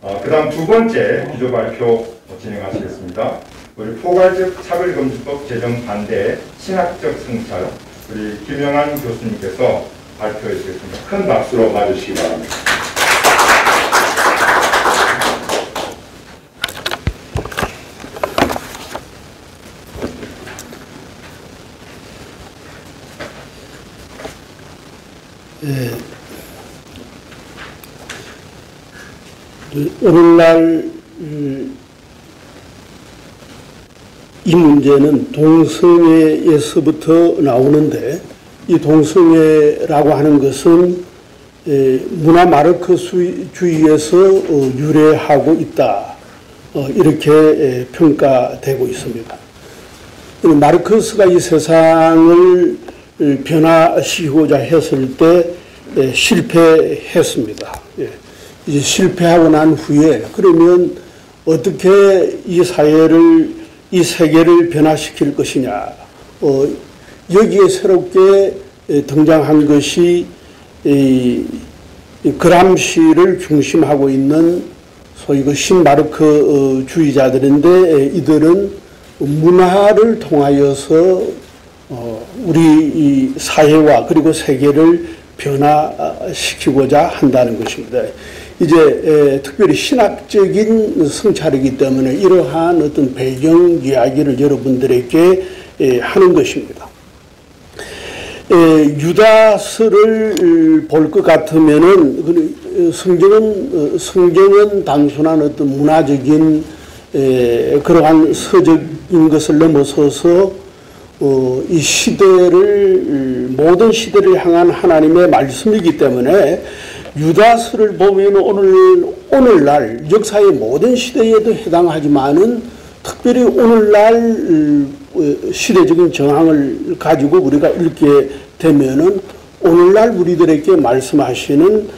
그다음 두 번째 기조 발표 진행하시겠습니다. 우리 포괄적 차별금지법 제정 반대 신학적 성찰, 우리 김영환 교수님께서 발표해 주겠습니다. 큰 박수로 맞으시기 바랍니다. 오늘날 이 문제는 동성애에서부터 나오는데, 이 동성애라고 하는 것은 문화 마르크스주의에서 유래하고 있다, 이렇게 평가되고 있습니다. 마르크스가 이 세상을 변화시키고자 했을 때 실패했습니다. 이제 실패하고 난 후에 그러면 어떻게 이 사회를, 이 세계를 변화시킬 것이냐, 여기에 새롭게 등장한 것이 그람시를 중심하고 있는 소위 그 신마르크주의자들인데, 이들은 문화를 통하여서 우리 이 사회와 그리고 세계를 변화시키고자 한다는 것입니다. 이제 특별히 신학적인 성찰이기 때문에 이러한 어떤 배경 이야기를 여러분들에게 하는 것입니다. 유다서를 볼 것 같으면은 성경은 단순한 어떤 문화적인 그러한 서적인 것을 넘어서서 이 시대를, 모든 시대를 향한 하나님의 말씀이기 때문에 유다서를 보면 오늘날 역사의 모든 시대에도 해당하지만은 특별히 오늘날 시대적인 정황을 가지고 우리가 읽게 되면은 오늘날 우리들에게 말씀하시는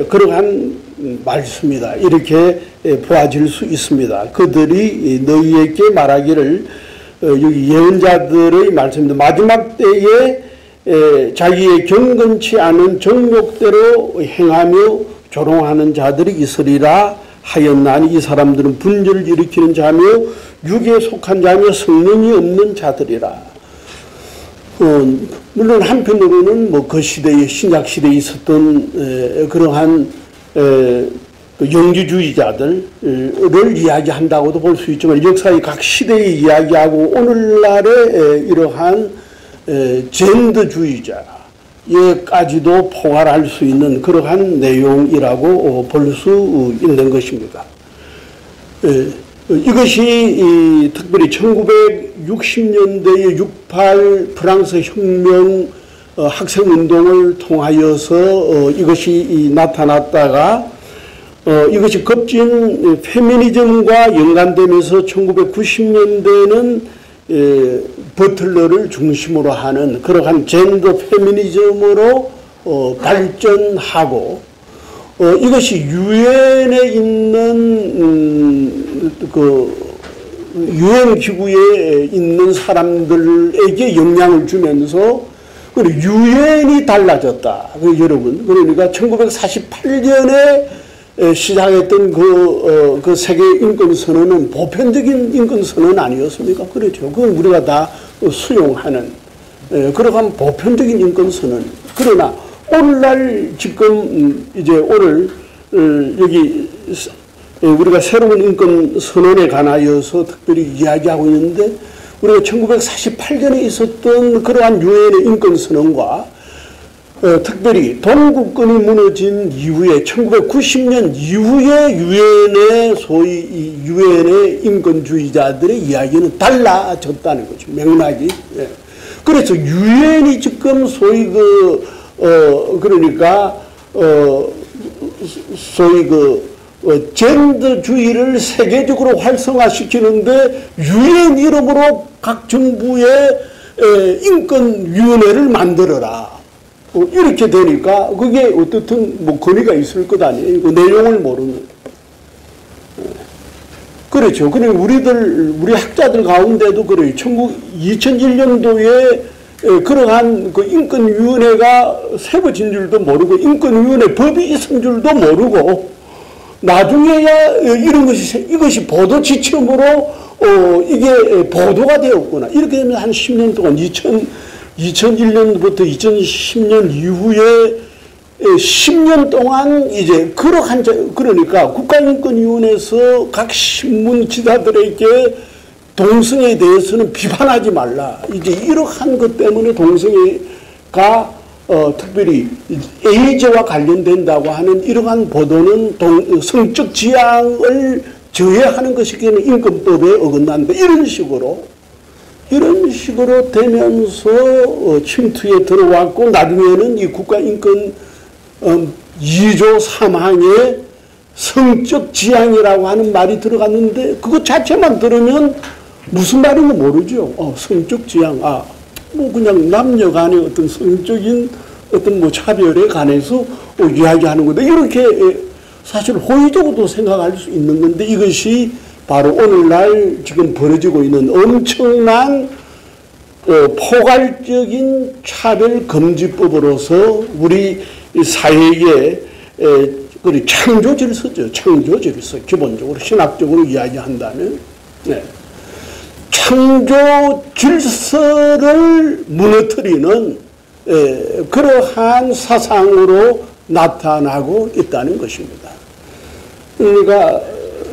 그러한 말씀이다, 이렇게 보아질 수 있습니다. 그들이 너희에게 말하기를, 여기 예언자들의 말씀입니다. 마지막 때에 자기의 경건치 않은 정욕대로 행하며 조롱하는 자들이 있으리라 하였나니, 이 사람들은 분열을 일으키는 자며 육에 속한 자며 성령이 없는 자들이라. 물론 한편으로는 뭐 그 시대에, 신약 시대에 있었던 그러한 영지주의자들을 이야기한다고도 볼 수 있지만, 역사의 각 시대에 이야기하고 오늘날의 이러한 젠더주의자에까지도 포괄할 수 있는 그러한 내용이라고 볼 수 있는 것입니다. 이것이 특별히 1960년대의 68 프랑스 혁명 학생운동을 통하여서 이것이 나타났다가 이것이 급진 페미니즘과 연관되면서 1990년대는 버틀러를 중심으로 하는 그러한 젠더 페미니즘으로 발전하고, 이것이 유엔에 있는 유엔 기구에 있는 사람들에게 영향을 주면서 유엔이 달라졌다. 여러분, 그러니까 1948년에 시작했던 그 세계 인권 선언은 보편적인 인권 선언 아니었습니까? 그렇죠. 그건 우리가 다 수용하는 그러한 보편적인 인권 선언. 그러나 오늘날 지금 이제 오늘 여기 우리가 새로운 인권 선언에 관하여서 특별히 이야기하고 있는데, 우리가 1948년에 있었던 그러한 유엔의 인권 선언과 특별히 동구권이 무너진 이후에 1990년 이후에 유엔의 소위 유엔의 인권주의자들의 이야기는 달라졌다는 거죠. 맥락이. 그래서 유엔이 지금 소위 그러니까 소위 젠더주의를 세계적으로 활성화시키는데 유엔 이름으로 각 정부의 인권위원회를 만들어라. 이렇게 되니까 그게 어떻든 뭐 권위가 있을 것 아니에요. 그 내용을 모르는. 그렇죠. 그래 우리 학자들 가운데도 그래요. 2001년도에 그러한 그 인권위원회가 세워진 줄도 모르고 인권위원회 법이 있은 줄도 모르고 나중에야 이것이 보도 지침으로 이게 보도가 되었구나. 이렇게 되면 한 10년 동안 2001년부터 2010년 이후에 10년 동안 이제 그러니까 국가인권위원회에서 각 신문 기자들에게 동성애에 대해서는 비판하지 말라. 이제 이러한 것 때문에 동성애가 특별히 에이즈와 관련된다고 하는 이러한 보도는 성적 지향을 저해하는 것이기 때문에 인권법에 어긋난다. 이런 식으로 되면서 침투에 들어왔고 나중에는 이 국가인권 2조 3항에 성적 지향이라고 하는 말이 들어갔는데 그것 자체만 들으면 무슨 말인지 모르죠. 성적 지향, 뭐 그냥 남녀 간의 어떤 성적인 어떤 뭐 차별에 관해서 이야기하는 거다. 이렇게 사실 호의적으로도 생각할 수 있는 건데 이것이 바로 오늘날 지금 벌어지고 있는 엄청난 포괄적인 차별금지법으로서 우리 사회의 창조 질서죠. 창조 질서. 기본적으로 신학적으로 이야기한다면 창조 질서를 무너뜨리는 그러한 사상으로 나타나고 있다는 것입니다. 그러니까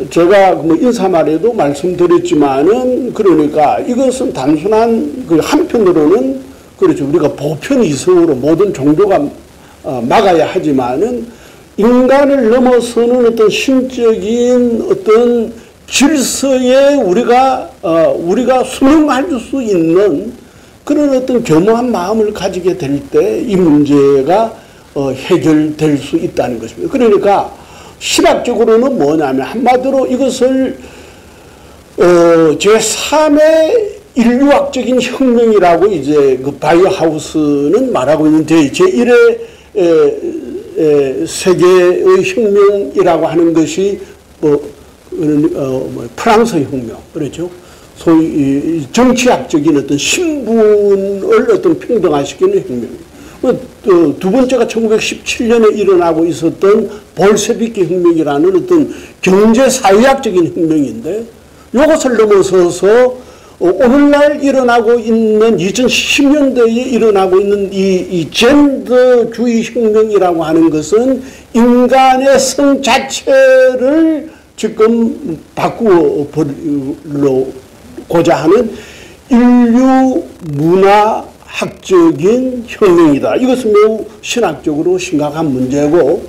제가 뭐 인사말에도 말씀드렸지만은 그러니까 이것은 단순한 한편으로는 그렇죠. 우리가 보편 이성으로 모든 종교가 막아야 하지만은 인간을 넘어서는 어떤 신적인 어떤 질서에 우리가 순응할 수 있는 그런 어떤 겸허한 마음을 가지게 될 때 이 문제가 해결될 수 있다는 것입니다. 그러니까 신학적으로는 뭐냐면 한마디로 이것을 제3의 인류학적인 혁명이라고 이제 그 바이오하우스는 말하고 있는데 제1의 세계의 혁명이라고 하는 것이 프랑스 혁명 그렇죠. 소위 정치학적인 어떤 신분을 어떤 평등화시키는 혁명. 두 번째가 1917년에 일어나고 있었던 볼셰비키 혁명이라는 어떤 경제사회학적인 혁명인데 이것을 넘어서서 오늘날 일어나고 있는 2010년대에 일어나고 있는 이 젠더주의 혁명이라고 하는 것은 인간의 성 자체를 지금 바꾸고자 하는 인류 문화학적인 혁명이다. 이것은 매우 신학적으로 심각한 문제고,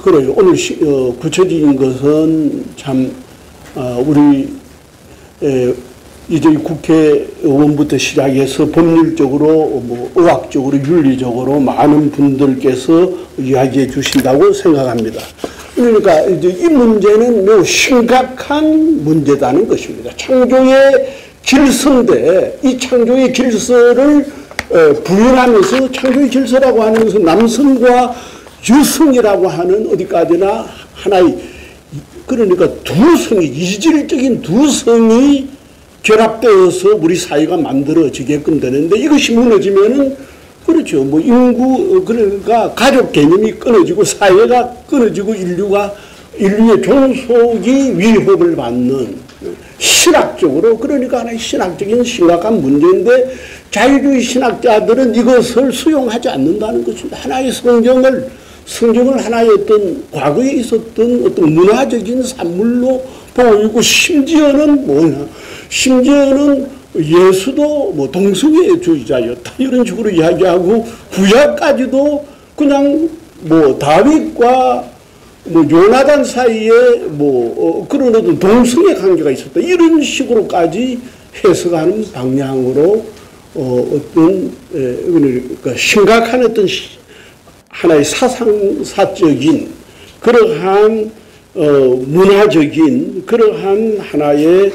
그래요. 오늘 구체적인 것은 참, 우리, 이제 국회의원부터 시작해서 법률적으로, 의학적으로, 윤리적으로 많은 분들께서 이야기해 주신다고 생각합니다. 그러니까 이제 이 문제는 매우 심각한 문제다는 것입니다. 창조의 질서인데 이 창조의 질서를 부인하면서 창조의 질서라고 하는 것은 남성과 여성이라고 하는 어디까지나 하나의 그러니까 두 성이 이질적인 두 성이 결합되어서 우리 사회가 만들어지게끔 되는데 이것이 무너지면은 그렇죠. 뭐 인구 그러니까 가족 개념이 끊어지고 사회가 끊어지고 인류의 종속이 위협을 받는 신학적으로 그러니까 하나의 신학적인 심각한 문제인데 자유주의 신학자들은 이것을 수용하지 않는다는 것입니다. 하나의 성경을 하나의 어떤 과거에 있었던 어떤 문화적인 산물로 보이고 심지어는 예수도 뭐 동성애주의자였다 이런 식으로 이야기하고 구약까지도 그냥 뭐 다윗과 뭐 요나단 사이에 그런 어떤 동성애 관계가 있었다 이런 식으로까지 해석하는 방향으로 어떤 그러니까 심각한 어떤 하나의 사상사적인 그러한 문화적인 그러한 하나의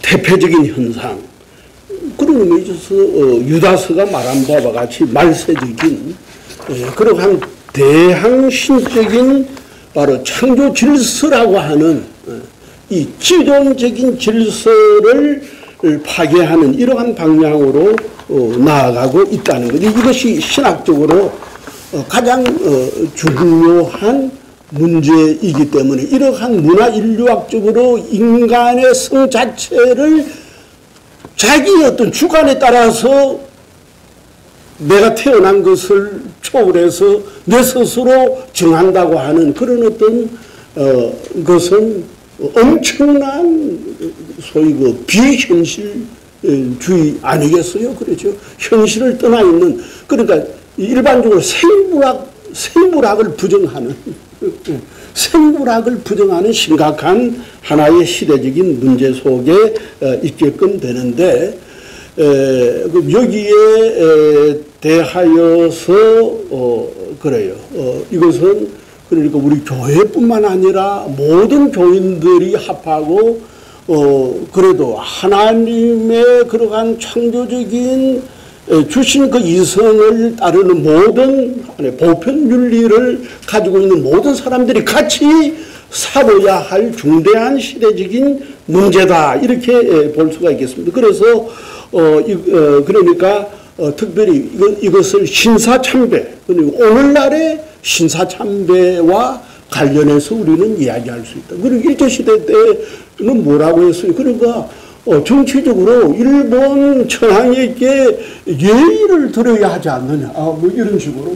대표적인 현상 그런 의미에 있어서 유다서가 말한 바와 같이 말세적인 그러한 대항신적인 바로 창조 질서라고 하는 이 기존적인 질서를 파괴하는 이러한 방향으로 나아가고 있다는 거죠. 이것이 신학적으로 가장 중요한 문제이기 때문에 이러한 문화인류학적으로 인간의 성 자체를 자기 어떤 주관에 따라서 내가 태어난 것을 초월해서 내 스스로 정한다고 하는 그런 어떤 것은 엄청난 소위 그 비현실주의 아니겠어요? 그렇죠? 현실을 떠나 있는, 그러니까 일반적으로 생물학을 부정하는 심각한 하나의 시대적인 문제 속에 있게끔 되는데, 여기에 대하여서 그래요. 이것은 그러니까 우리 교회뿐만 아니라 모든 교인들이 합하고 그래도 하나님의 그러한 창조적인 주신 그 이성을 따르는 모든 보편 윤리를 가지고 있는 모든 사람들이 같이 살아야 할 중대한 시대적인 문제다, 이렇게 볼 수가 있겠습니다. 그래서 그러니까 특별히 이것을 신사참배, 오늘날의 신사참배와 관련해서 우리는 이야기할 수 있다. 그리고 일제시대 때는 뭐라고 했어요? 그러니까 정치적으로 일본 천황에게 예의를 드려야 하지 않느냐, 뭐 이런 식으로.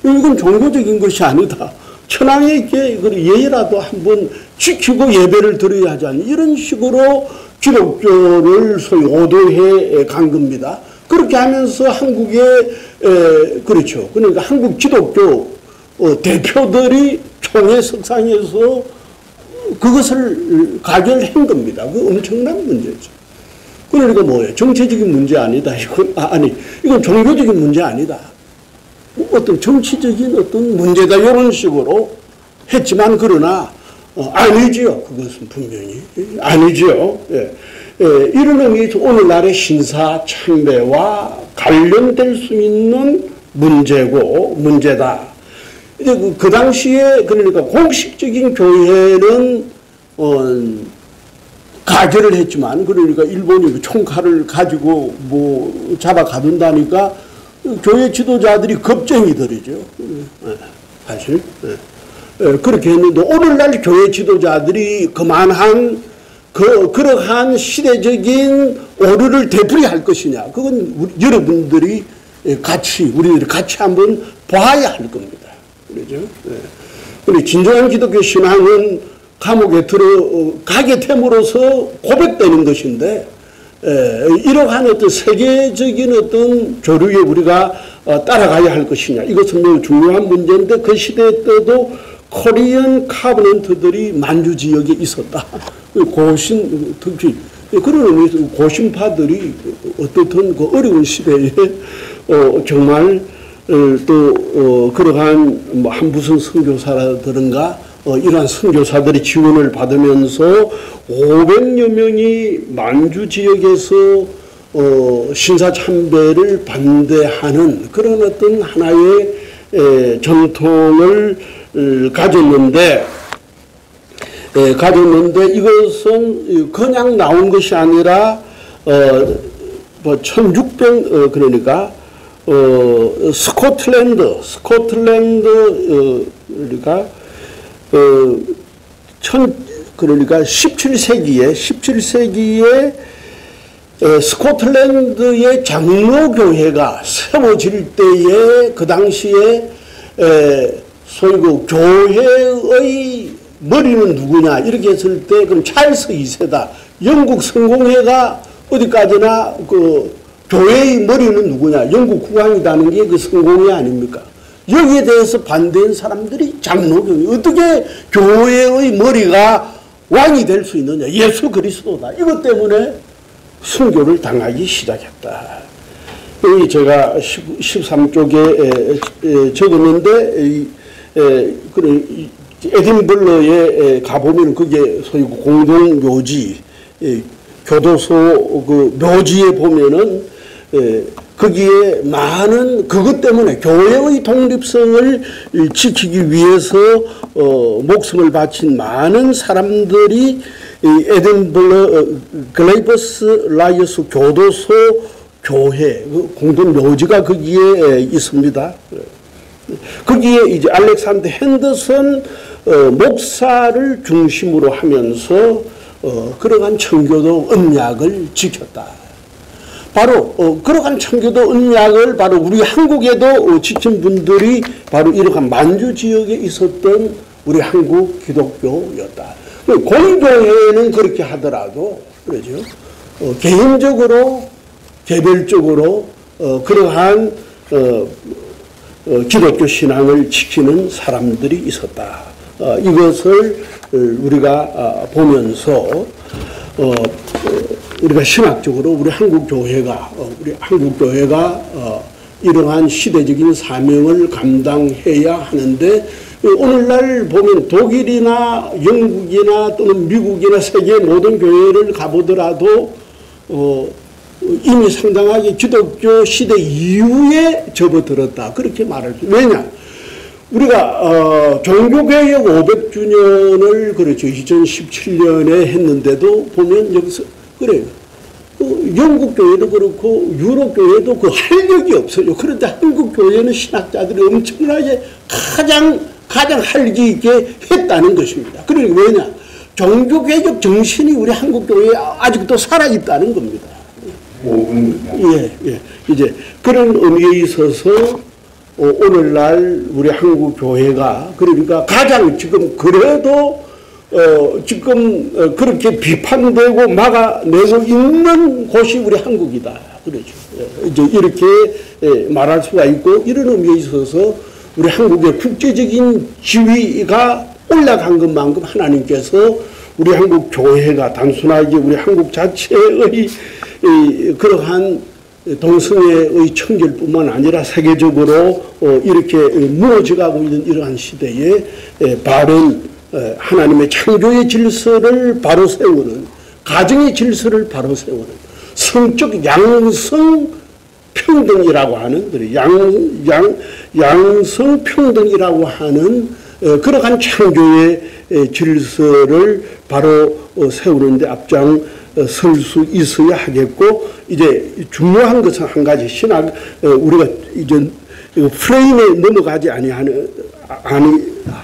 이건 종교적인 것이 아니다. 천황에게 예의라도 한번 지키고 예배를 드려야 하지 않느냐, 이런 식으로 기독교를 소위 오도해 간 겁니다. 그렇게 하면서 한국에 그렇죠. 그러니까 한국 기독교 대표들이 총회 석상에서 그것을 가결한 겁니다. 그 엄청난 문제죠. 그러니까 뭐예요? 정치적인 문제 아니다. 이건 종교적인 문제 아니다. 어떤 정치적인 어떤 문제다, 이런 식으로 했지만, 그러나 아니지요. 그것은 분명히 아니지요. 이런 의미에서 오늘날의 신사참배와 관련될 수 있는 문제다. 이제 그 당시에 그러니까 공식적인 교회는 가결을 했지만, 그러니까 일본이 총칼을 가지고 뭐 잡아 가둔다니까 교회 지도자들이 겁쟁이들이죠. 사실 그렇게 했는데, 오늘날 교회 지도자들이 그만한 그러한 시대적인 오류를 되풀이할 것이냐, 그건 여러분들이 우리들이 같이 한번 봐야 할 겁니다. 그렇죠? 그리고 진정한 기독교 신앙은 감옥에 들어가게 됨으로써 고백되는 것인데, 이러한 어떤 세계적인 어떤 조류에 우리가 따라가야 할 것이냐, 이것은 매우 중요한 문제인데, 그 시대 때도 코리안 카버넌트들이 만주 지역에 있었다. 특히 그런 의미에서 고신파들이 어떻든 그 어려운 시대에 정말 또 그러한 뭐 한부선 선교사라든가 이러한 선교사들이 지원을 받으면서 500여 명이 만주 지역에서 신사참배를 반대하는 그런 어떤 하나의 전통을 가졌는데 이것은 그냥 나온 것이 아니라 뭐 1600 그러니까 스코틀랜드 그러니까 그러니까 17세기에 스코틀랜드의 장로교회가 세워질 때에 그 당시에 소위 그 교회의 머리는 누구냐 이렇게 했을 때 그럼 찰스 2세다. 영국 성공회가 어디까지나 그 교회의 머리는 누구냐, 영국 국왕이라는 게 그 성공회 아닙니까? 여기에 대해서 반대한 사람들이 장로교회. 어떻게 교회의 머리가 왕이 될 수 있느냐? 예수 그리스도다. 이것 때문에 순교를 당하기 시작했다. 여기 제가 13쪽에 적었는데 에딘버러에 가보면 그게 소위 공동 묘지, 교도소 그 묘지에 보면은 거기에 많은 그것 때문에 교회의 독립성을 지키기 위해서 목숨을 바친 많은 사람들이 에딘버러 글레이버스 라이어스 교도소 교회 공동 묘지가 거기에 있습니다. 거기에 이제 알렉산더 핸더슨 목사를 중심으로 하면서 그러한 청교도 언약을 지켰다. 바로 그러한 청교도 언약을 바로 우리 한국에도 지킨 분들이 바로 이러한 만주 지역에 있었던 우리 한국 기독교였다. 공교회는 그렇게 하더라도 그러죠. 개인적으로 개별적으로 그러한 기독교 신앙을 지키는 사람들이 있었다. 이것을 우리가 보면서 우리가 신학적으로 우리 한국 교회가 이러한 시대적인 사명을 감당해야 하는데, 오늘날 보면 독일이나 영국이나 또는 미국이나 세계 모든 교회를 가보더라도 이미 상당하게 기독교 시대 이후에 접어들었다. 그렇게 말할 수. 왜냐? 우리가 종교개혁 500주년을 그렇죠. 2017년에 했는데도 보면 여기서 그래요. 영국 교회도 그렇고 유럽 교회도 그 활력이 없어요. 그런데 한국 교회는 신학자들이 엄청나게 가장 활기 있게 했다는 것입니다. 그러니까 왜냐? 종교개혁 정신이 우리 한국 교회에 아직도 살아있다는 겁니다. 예. 이제 그런 의미에 있어서 오늘날 우리 한국 교회가 그러니까 가장 지금 그래도 지금 그렇게 비판되고 막아내고 있는 곳이 우리 한국이다. 그렇죠. 이제 이렇게 말할 수가 있고, 이런 의미에 있어서 우리 한국의 국제적인 지위가 올라간 것만큼 하나님께서 우리 한국 교회가 단순하게 우리 한국 자체의 그러한 동성애의 청결뿐만 아니라 세계적으로 이렇게 무너져가고 있는 이러한 시대에 바른 하나님의 창조의 질서를 바로 세우는, 가정의 질서를 바로 세우는 성적 양성 평등이라고 하는, 양성 평등이라고 하는 그러한 창조의 질서를 바로 세우는데 앞장 설 수 있어야 하겠고, 이제 중요한 것은 한 가지, 신학 우리가 이제 프레임에 넘어가지 아니해야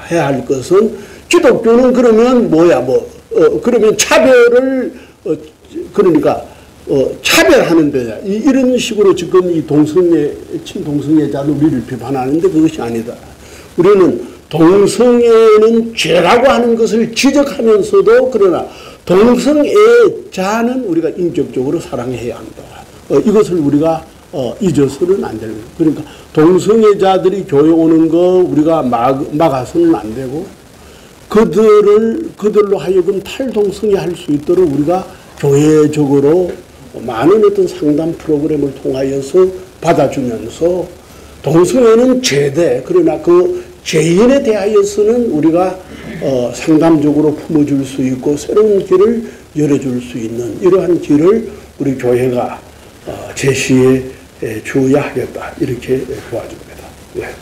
할 것은, 기독교는 그러면 뭐야, 그러면 차별을 그러니까 차별하는데, 이런 식으로 지금 이 친동성애자들 우리를 비판하는데 그것이 아니다. 우리는 동성애는 죄라고 하는 것을 지적하면서도, 그러나 동성애자는 우리가 인격적으로 사랑해야 한다. 이것을 우리가 잊어서는 안 되는 거예요. 그러니까 동성애자들이 교회 오는 거 우리가 막아서는 안 되고, 그들로 하여금 탈동성애 할 수 있도록 우리가 교회적으로 많은 어떤 상담 프로그램을 통하여서 받아주면서, 동성애는 죄대, 그러나 그 죄인에 대하여서는 우리가 상담적으로 품어줄 수 있고 새로운 길을 열어줄 수 있는 이러한 길을 우리 교회가 제시해 주어야 하겠다. 이렇게 도와줍니다. 네.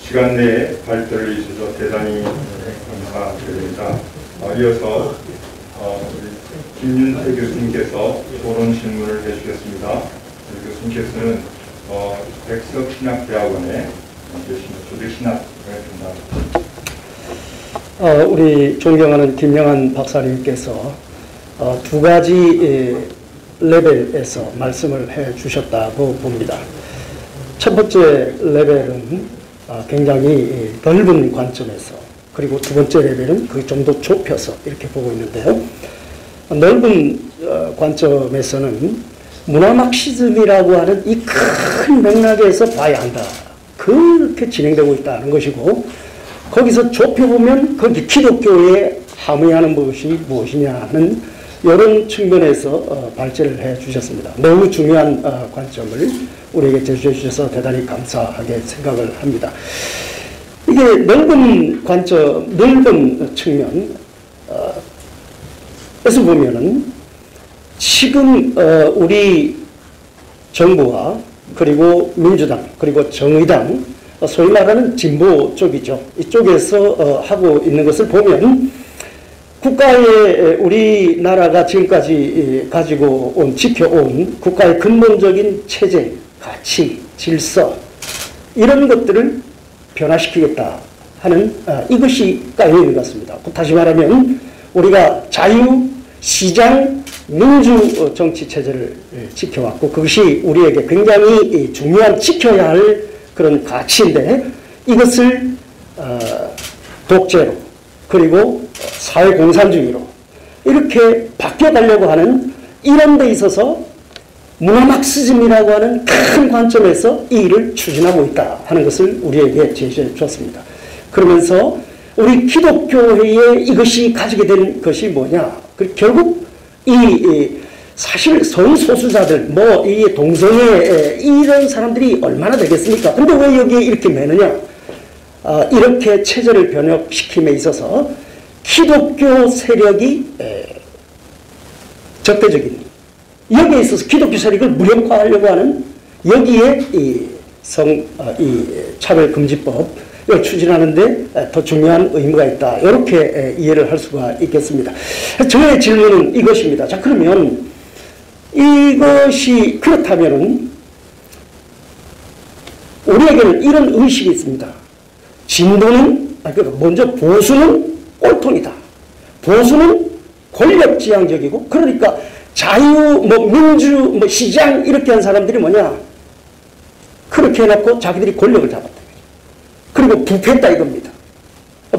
시간 내에 발표를 해주셔서 대단히 감사드립니다. 이어서 우리 김윤태 교수님께서 토론 질문을 해주셨습니다. 교수님께서는 백석신학대학원에 조직신학을 전담합니다. 우리 존경하는 김영환 박사님께서 두 가지 레벨에서 말씀을 해 주셨다고 봅니다. 첫 번째 레벨은 굉장히 넓은 관점에서, 그리고 두 번째 레벨은 그게 좀 더 좁혀서 이렇게 보고 있는데요. 넓은 관점에서는 문화막시즘이라고 하는 이 큰 맥락에서 봐야 한다. 그렇게 진행되고 있다는 것이고, 거기서 좁혀보면 거기 기독교에 함의하는 것이 무엇이냐는 이런 측면에서 발제를 해 주셨습니다. 매우 중요한 관점을 우리에게 제시해 주셔서 대단히 감사하게 생각을 합니다. 이게 넓은 관점, 넓은 측면에서 보면은 지금 우리 정부와 그리고 민주당 그리고 정의당, 소위 말하는 진보 쪽이죠. 이쪽에서 하고 있는 것을 보면 국가의 우리나라가 지금까지 가지고 온 지켜온 국가의 근본적인 체제, 가치, 질서 이런 것들을 변화시키겠다 하는 이것이 깔려 있는 것 같습니다. 다시 말하면 우리가 자유, 시장, 민주 정치 체제를 지켜왔고 그것이 우리에게 굉장히 중요한 지켜야 할 그런 가치인데 이것을 독재로 그리고 사회공산주의로 이렇게 바뀌어가려고 하는 이런 데 있어서 문화막시즘이라고 하는 큰 관점에서 이 일을 추진하고 있다 하는 것을 우리에게 제시해 주었습니다. 그러면서 우리 기독교회에 이것이 가지게 된 것이 뭐냐? 결국 사실 성소수자들 이 동성애 이런 사람들이 얼마나 되겠습니까? 근데 왜 여기에 이렇게 매느냐? 이렇게 체제를 변혁시킴에 있어서 기독교 세력이 적대적인 여기에 있어서 기독교 세력을 무력화하려고 하는 여기에 이 차별금지법을 추진하는데 더 중요한 의무가 있다. 이렇게 이해를 할 수가 있겠습니다. 저의 질문은 이것입니다. 자, 그러면 이것이 그렇다면은 우리에게는 이런 의식이 있습니다. 진보는, 그러니까 먼저 보수는 꼴통이다. 보수는 권력지향적이고, 그러니까 자유, 민주, 시장 이렇게 한 사람들이 뭐냐? 그렇게 해놓고 자기들이 권력을 잡았다. 그리고 부패했다 이겁니다.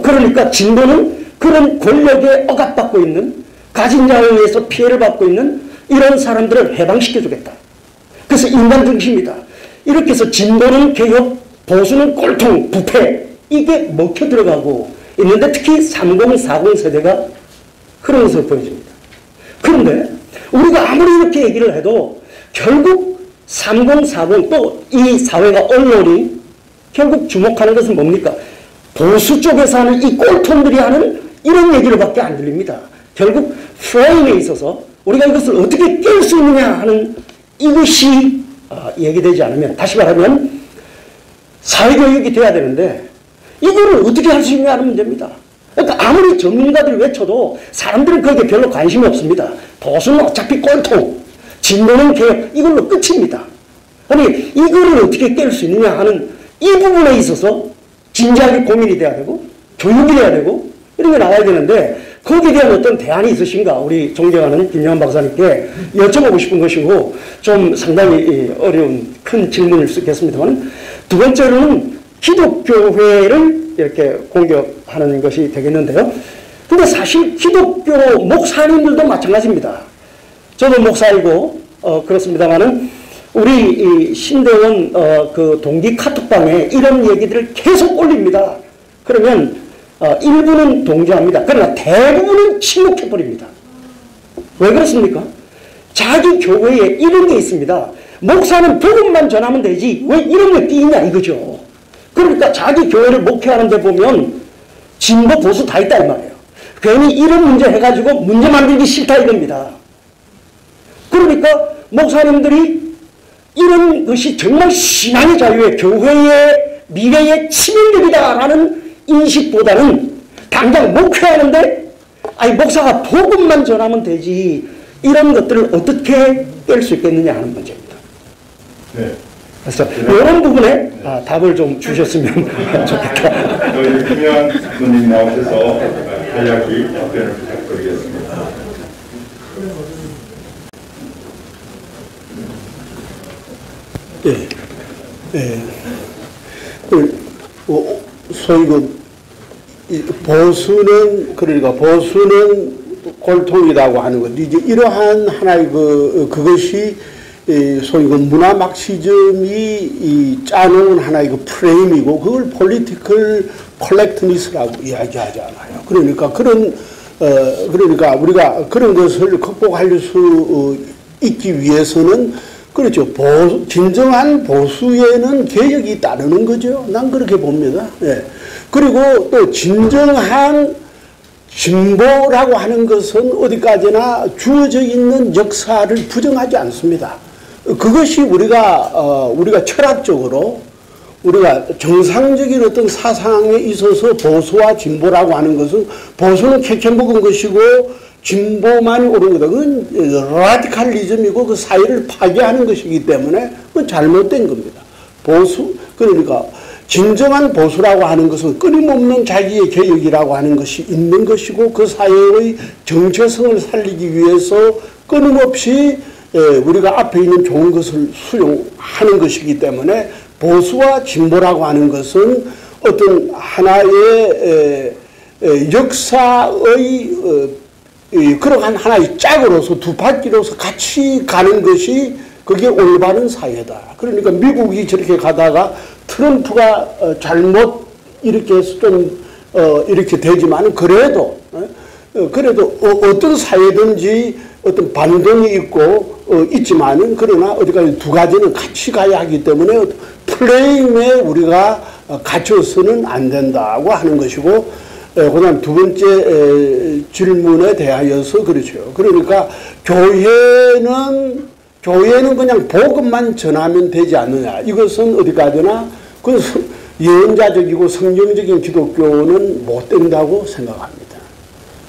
그러니까 진보는 그런 권력에 억압받고 있는, 가진 자에 의해서 피해를 받고 있는 이런 사람들을 해방시켜주겠다. 그래서 인간중심이다. 이렇게 해서 진보는 개혁, 보수는 꼴통, 부패, 이게 먹혀 들어가고 있는데 특히 3040 세대가 그런 것을 보여줍니다. 그런데 우리가 아무리 이렇게 얘기를 해도 결국 3040 또 이 사회가 언론이 결국 주목하는 것은 뭡니까? 보수 쪽에서 하는 이 꼴통들이 하는 이런 얘기를 밖에 안 들립니다. 결국 프레임에 있어서 우리가 이것을 어떻게 깰 수 있느냐 하는 이것이 얘기되지 않으면, 다시 말하면 사회교육이 돼야 되는데 이거를 어떻게 할 수 있냐 하는 문제입니다. 그러니까 아무리 전문가들이 외쳐도 사람들은 거기에 별로 관심이 없습니다. 보수는 어차피 꼴통, 진보는 개혁, 이걸로 끝입니다. 아니 이거를 어떻게 깰 수 있느냐 하는 이 부분에 있어서 진지하게 고민이 돼야 되고 교육이 돼야 되고 이런 게 나와야 되는데 거기에 대한 어떤 대안이 있으신가 우리 존경하는 김영환 박사님께 여쭤보고 싶은 것이고, 좀 상당히 어려운 큰 질문일 수 있겠습니다만, 두 번째로는 기독교회를 이렇게 공격하는 것이 되겠는데요. 근데 사실 기독교 목사님들도 마찬가지입니다. 저도 목사이고 그렇습니다만은 우리 신대원 그 동기 카톡방에 이런 얘기들을 계속 올립니다. 그러면 일부는 동조합니다. 그러나 대부분은 침묵해버립니다. 왜 그렇습니까? 자기 교회에 이런 게 있습니다. 목사는 복음만 전하면 되지 왜 이런 게 띄냐 이거죠. 그러니까 자기 교회를 목회하는 데 보면 진보 보수 다 있다 이 말이에요. 괜히 이런 문제 해가지고 문제 만들기 싫다 이겁니다. 그러니까 목사님들이 이런 것이 정말 신앙의 자유에 교회의 미래의 치명적이다라는 인식보다는 당장 목회하는데 아니 목사가 복음만 전하면 되지 이런 것들을 어떻게 깰 수 있겠느냐 하는 문제입니다. 네. 그래서 이런 부분에 답을 좀 주셨으면 좋겠다. 저희 김영환 교수님 나오셔서 간략히 답변을 부탁드리겠습니다. 소위 보수는, 그러니까 보수는 골통이라고 하는 것, 이제 이러한 하나의 그것이 소위 문화 막시즘이 짜놓은 하나의 프레임이고, 그걸 폴리티컬 컬렉트니스라고 이야기하잖아요. 그러니까 그러니까 우리가 그런 것을 극복할 수 있기 위해서는, 그렇죠, 진정한 보수에는 개혁이 따르는 거죠. 난 그렇게 봅니다. 예. 그리고 또 진정한 진보라고 하는 것은 어디까지나 주어져 있는 역사를 부정하지 않습니다. 그것이 우리가 철학적으로 우리가 정상적인 어떤 사상에 있어서 보수와 진보라고 하는 것은 보수는 캐캐 묵은 것이고 진보만이 옳은 거다. 그건 라디칼리즘이고 그 사회를 파괴하는 것이기 때문에 그건 잘못된 겁니다. 보수, 그러니까 진정한 보수라고 하는 것은 끊임없는 자기의 개혁이라고 하는 것이 있는 것이고 그 사회의 정체성을 살리기 위해서 끊임없이 우리가 앞에 있는 좋은 것을 수용하는 것이기 때문에 보수와 진보라고 하는 것은 어떤 하나의 역사의 그러한 하나의 짝으로서 두 바퀴로서 같이 가는 것이 그게 올바른 사회다. 그러니까 미국이 저렇게 가다가 트럼프가 잘못 이렇게 해서 좀 이렇게 되지만 그래도 어떤 사회든지 어떤 반동이 있고 있지만은 그러나 어디까지 두 가지는 같이 가야 하기 때문에 프레임에 우리가 갇혀서는 안 된다고 하는 것이고 그다음 두 번째 질문에 대하여서 그렇죠. 그러니까 교회는 그냥 복음만 전하면 되지 않느냐. 이것은 어디까지나 그 예언자적이고 성경적인 기독교는 못 된다고 생각합니다.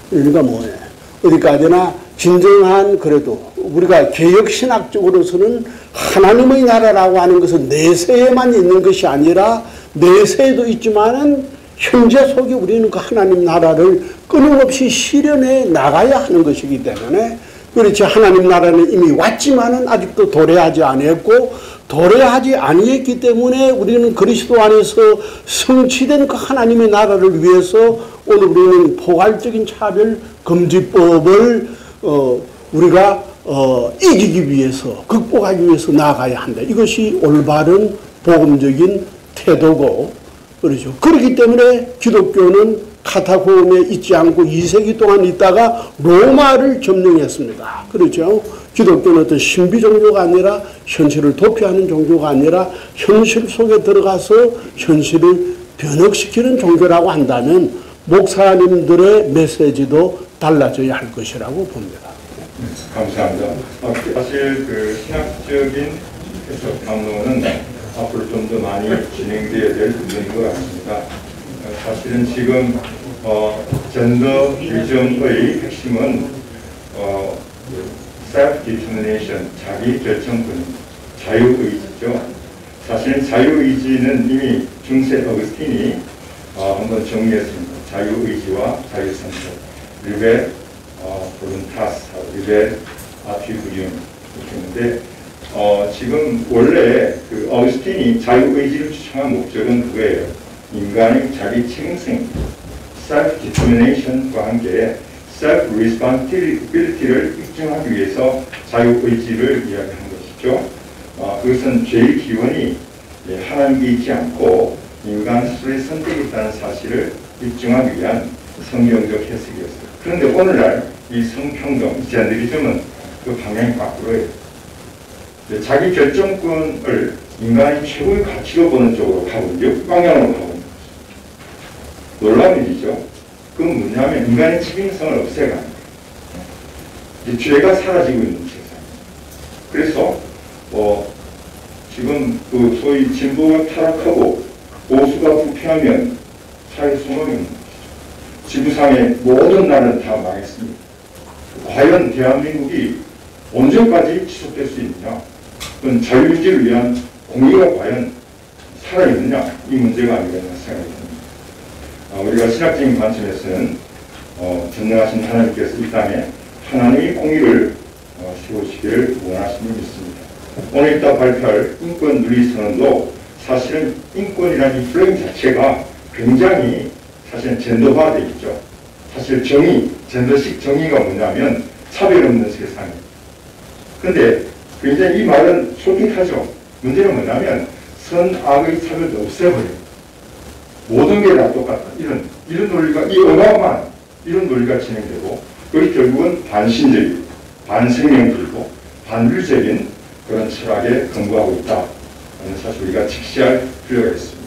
그러니까 뭐예요? 어디까지나 진정한 그래도 우리가 개혁신학적으로서는 하나님의 나라라고 하는 것은 내세에만 있는 것이 아니라 내세에도 있지만은 현재 속에 우리는 그 하나님 나라를 끊임없이 실현해 나가야 하는 것이기 때문에 그렇지 하나님 나라는 이미 왔지만은 아직도 도래하지 않았고 도래하지 아니했기 때문에 우리는 그리스도 안에서 성취된 그 하나님의 나라를 위해서 오늘 우리는 포괄적인 차별 금지법을 우리가 이기기 위해서 극복하기 위해서 나아가야 한다. 이것이 올바른 복음적인 태도고 그렇죠. 그렇기 때문에 기독교는 카타콤에 있지 않고 2세기 동안 있다가 로마를 점령했습니다. 그렇죠. 기독교는 어떤 신비 종교가 아니라 현실을 도피하는 종교가 아니라 현실 속에 들어가서 현실을 변혁시키는 종교라고 한다면 목사님들의 메시지도 달라져야 할 것이라고 봅니다. 감사합니다. 사실 그 신학적인 해석 강론은 앞으로 좀 더 많이 진행되어야 될 부분인 것 같습니다. 사실은 지금 젠더리즘의 핵심은 self-determination, 자기결정권, 자유의지죠. 사실은 자유의지는 이미 중세 어거스틴이 한번 정리했습니다. 자유의지와 자유선택, 리베 볼룬타스, 리베 아티브리움 이렇게 했는데 지금 원래 그 어거스틴이 자유의지를 주창한 목적은 그거예요. 인간의 자기 책임성, self-determination과 함께 self-responsibility를 입증하기 위해서 자유의지를 이야기한 것이죠. 그것은 제일 기원이 하나님께 있지 않고 인간 스스로의 선택이 있다는 사실을 입증하기 위한 성경적 해석이었어요. 그런데 오늘날 이 성평등, 젠더리즘은 그 방향이 바꾸어요. 자기 결정권을 인간의 최고의 가치로 보는 쪽으로 가고 있는 방향으로 가고 있는 거죠. 놀라운 일이죠. 그건 뭐냐면 인간의 책임성을 없애가는 거예요. 죄가 사라지고 있는 세상. 그래서 지금 그 소위 진보가 타락하고 보수가 부패하면 사회 소망이 없는 것이죠. 지구상의 모든 나라는 다 망했습니다. 과연 대한민국이 언제까지 지속될 수 있느냐? 그건 자유유지를 위한 공의가 과연 살아있느냐? 이 문제가 아니라 생각이 듭니다. 우리가 신학적인 관점에서는 전능하신 하나님께서 이 땅에 하나님의 공의를 세우시기를 원하시는 믿습니다. 오늘 이따 발표할 인권 누리 선언도 사실은 인권이라는 이 프레임 자체가 굉장히 사실은 젠더화되어 있죠. 사실 정의, 젠더식 정의가 뭐냐면 차별 없는 세상이에요. 근데 굉장히 이 말은 솔깃하죠. 문제는 뭐냐면 선악의 차별도 없애버려요. 모든 게 다 똑같다. 이런 논리가, 이 어마어마한 이런 논리가 진행되고, 그것이 결국은 반신적이고, 반생명적이고, 반물적인 그런 철학에 근거하고 있다. 하는 사실 우리가 직시할 필요가 있습니다.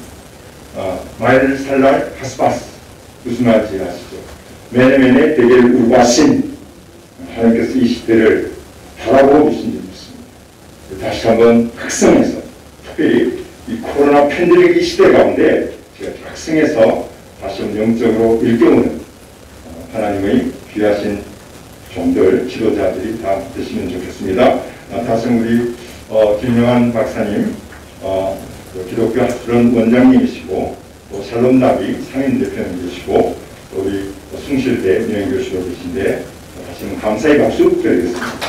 마일 살랄 하스바스. 무슨 말인지 아시죠? 메네메네 데겔 우바신. 하나님께서 이 시대를 바라보고 계신 줄 믿습니다. 다시 한번 각성해서 특별히 이 코로나 팬데믹 이 시대 가운데 제가 각성해서 다시 한번 영적으로 일깨우는 하나님의 귀하신 종들, 지도자들이 다 되시면 좋겠습니다. 다시 한번 우리 김영환 박사님, 기독교 학술원 원장님이시고 또 샬롬나비 상임대표님이시고 또 우리 숭실대 명예교수로 계신데 다시 한번 감사의 박수 드리겠습니다.